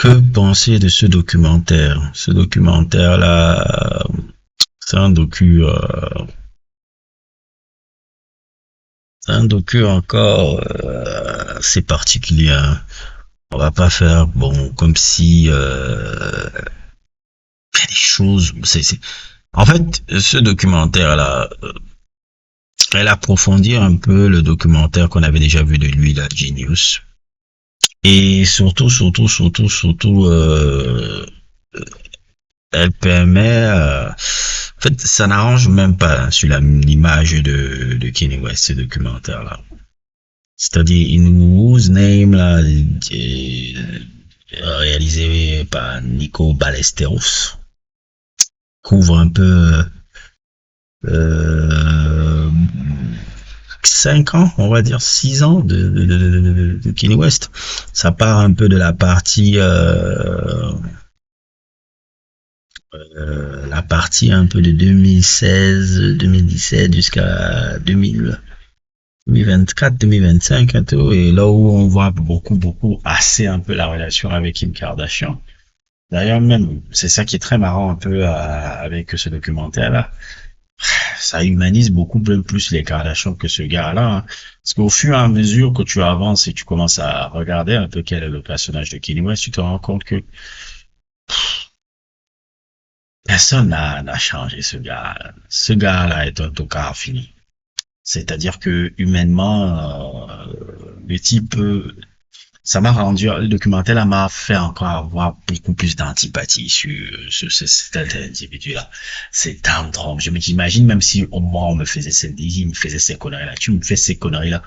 Que penser de ce documentaire? Ce documentaire-là, c'est un docu encore assez particulier, hein. On va pas faire bon comme si il y a des choses. En fait, ce documentaire-là, elle approfondit un peu le documentaire qu'on avait déjà vu de lui, là, Genius. Et surtout, elle permet, en fait, ça n'arrange même pas, hein, sur l'image de Kanye West, ce documentaire-là. C'est-à-dire, In Whose Name, là, réalisé par Nico Ballesteros, couvre un peu, euh, 5 ans, on va dire 6 ans de Kanye West. Ça part un peu de la partie un peu de 2016, 2017 jusqu'à 2024, 2025 et tout, et là où on voit beaucoup assez un peu la relation avec Kim Kardashian. D'ailleurs même, c'est ça qui est très marrant un peu avec ce documentaire-là. Ça humanise beaucoup plus les Kardashians que ce gars-là, hein. Parce qu'au fur et à mesure que tu avances et tu commences à regarder un peu quel est le personnage de Kanye West, tu te rends compte que personne n'a changé ce gars. Ce gars-là est un tocard fini. C'est-à-dire que humainement, le type, ça m'a rendu, le documentaire là m'a fait encore avoir beaucoup plus d'antipathie sur cet individu-là. C'est tantrum. Je m'imagine même si au moins on me faisait il me faisait ces conneries-là. Tu me fais ces conneries-là.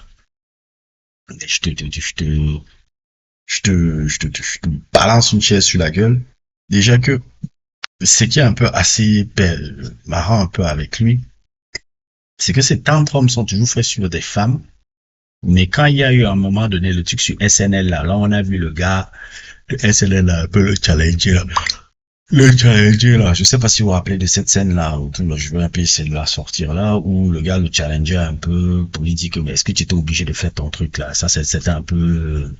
Je te balance une chaise sur la gueule. Déjà que, ce qui est un peu assez marrant un peu avec lui, c'est que ces tantrums sont toujours faits sur des femmes. Mais quand il y a eu à un moment donné le truc sur SNL là on a vu le gars de SNL là, un peu le challenger là. Le challenger là, je sais pas si vous vous rappelez de cette scène là, où je veux un peu essayer de la sortir là, où le gars le challenger un peu pour lui dire que mais est-ce que tu étais obligé de faire ton truc là? Ça c'était un peu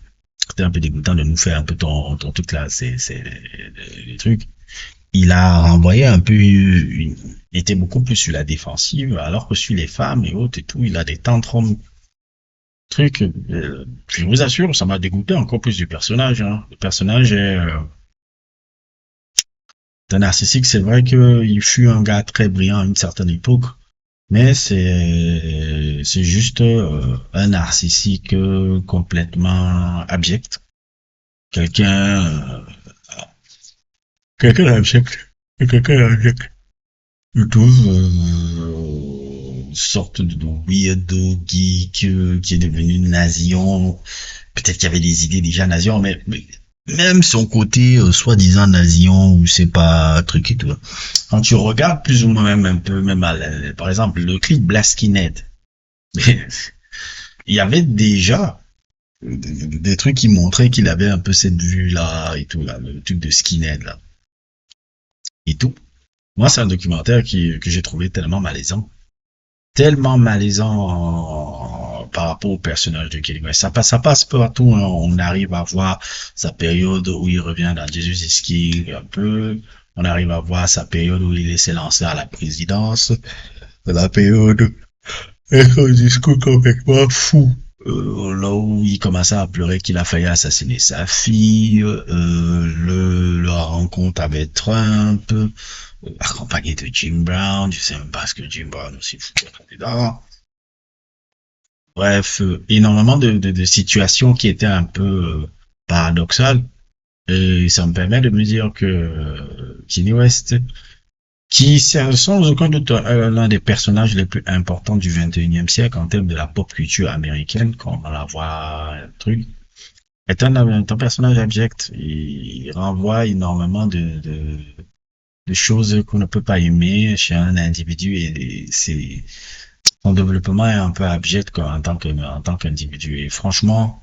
dégoûtant de nous faire un peu ton truc là, c'est les trucs. Il a renvoyé un peu, il était beaucoup plus sur la défensive, alors que sur les femmes et autres et tout, il a des tantrums truc, je vous assure, ça m'a dégoûté encore plus du personnage, hein. Le personnage est un narcissique, c'est vrai qu'il fut un gars très brillant à une certaine époque, mais c'est juste un narcissique complètement abject, quelqu'un quelqu'un d'abject, quelqu'un d'abject. Je trouve une sorte de weirdo geek qui est devenu nazion. Peut-être qu'il y avait des idées déjà nazion, mais même son côté soi-disant nazion ou c'est pas truc et tout. Quand tu regardes plus ou moins même un peu, même par exemple le clip Blaskinhead, il y avait déjà des trucs qui montraient qu'il avait un peu cette vue là et tout là, le truc de skinhead là et tout. Moi, c'est un documentaire que j'ai trouvé tellement malaisant par rapport au personnage de Kelly West. Ça passe partout, hein. On arrive à voir sa période où il revient dans Jesus is King un peu. On arrive à voir sa période où il s'est lancé à la présidence. La période avec un discours complètement fou. Là où il commençait à pleurer qu'il a failli assassiner sa fille, la rencontre avec Trump, accompagné de Jim Brown, je sais même pas ce que Jim Brown aussi foutait là-dedans. Bref, énormément de situations qui étaient un peu paradoxales. Et ça me permet de me dire que Kanye West, qui c'est sans aucun doute l'un des personnages les plus importants du 21e siècle en termes de la pop culture américaine, quand on la voit un truc, est un personnage abject. Il renvoie énormément de choses qu'on ne peut pas aimer chez un individu et c'est son développement est un peu abject quoi, en tant qu'individu. Et franchement,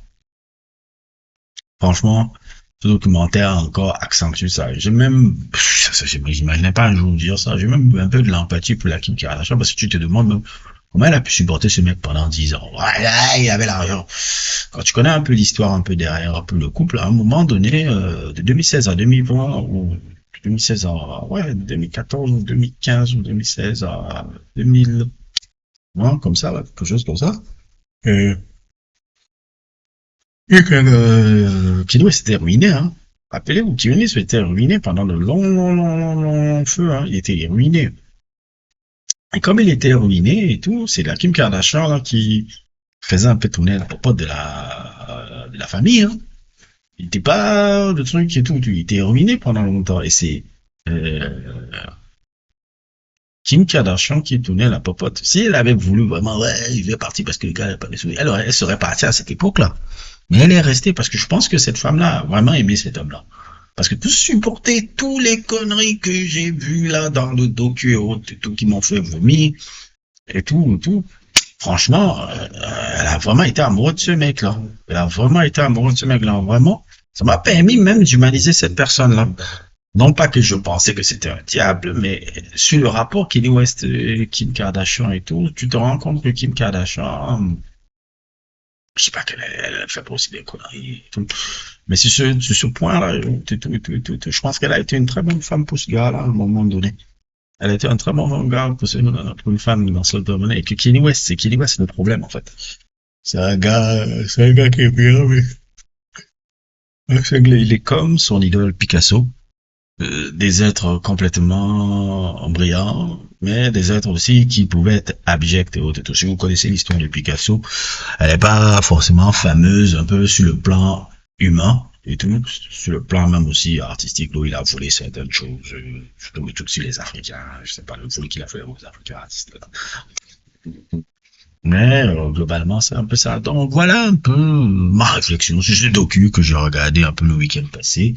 ce documentaire a encore accentue ça. J'imaginais pas un jour dire ça. J'ai même un peu de l'empathie pour la Kim Kardashian parce que tu te demandes Comment elle a pu supporter ce mec pendant 10 ans? Voilà, il avait l'argent. Quand tu connais un peu l'histoire un peu derrière un peu le couple, à un moment donné, de 2016 à 2020, ou 2016 à, ouais, 2014 ou 2015 ou 2016 à 2020, comme ça, là, quelque chose comme ça. Et, et que Kanye West s'était ruiné, hein. Rappelez-vous, Kanye West s'était ruiné pendant de longs, longs, longs, longs, longs feux, hein. Il était ruiné. Et comme il était ruiné et tout, c'est la Kim Kardashian là, qui faisait un peu tourner la popote de la famille. Hein. Il était pas le truc et tout, il était ruiné pendant longtemps. Et c'est euh, Kim Kardashian qui tournait la popote. Si elle avait voulu vraiment, ouais, il veut partir parce que le gars n'a pas les sous, elle serait partie à cette époque-là. Mais elle est restée parce que je pense que cette femme-là a vraiment aimé cet homme-là. Parce que pour supporter tous les conneries que j'ai vues là dans le docu et tout qui m'ont fait vomir et tout, franchement, elle a vraiment été amoureuse de ce mec-là. Elle a vraiment été amoureuse de ce mec-là, vraiment. Ça m'a permis même d'humaniser cette personne-là. Non pas que je pensais que c'était un diable, mais sur le rapport Kanye West, Kim Kardashian et tout, tu te rends compte que Kim Kardashian, je sais pas qu'elle elle fait pas aussi des conneries et tout. Mais sur ce point-là, je pense qu'elle a été une très bonne femme pour ce gars-là à un moment donné. Elle a été un très bon gars pour une femme dans ce domaine. Et que Kanye West, c'est le problème, en fait. C'est un gars qui est bien, mais il est comme son idole Picasso. Des êtres complètement brillants, mais des êtres aussi qui pouvaient être abjects et autres. Si vous connaissez l'histoire de Picasso, elle n'est pas forcément fameuse un peu sur le plan humain et tout, sur le plan même aussi artistique, où il a volé certaines choses, je tombe tout sur les Africains, je sais pas le vol qu'il a fait aux Africains artistes. Là. Mais globalement, c'est un peu ça. Donc voilà un peu ma réflexion sur ce docu que j'ai regardé un peu le week-end passé.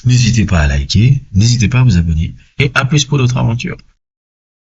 N'hésitez pas à liker, n'hésitez pas à vous abonner et à plus pour d'autres aventures.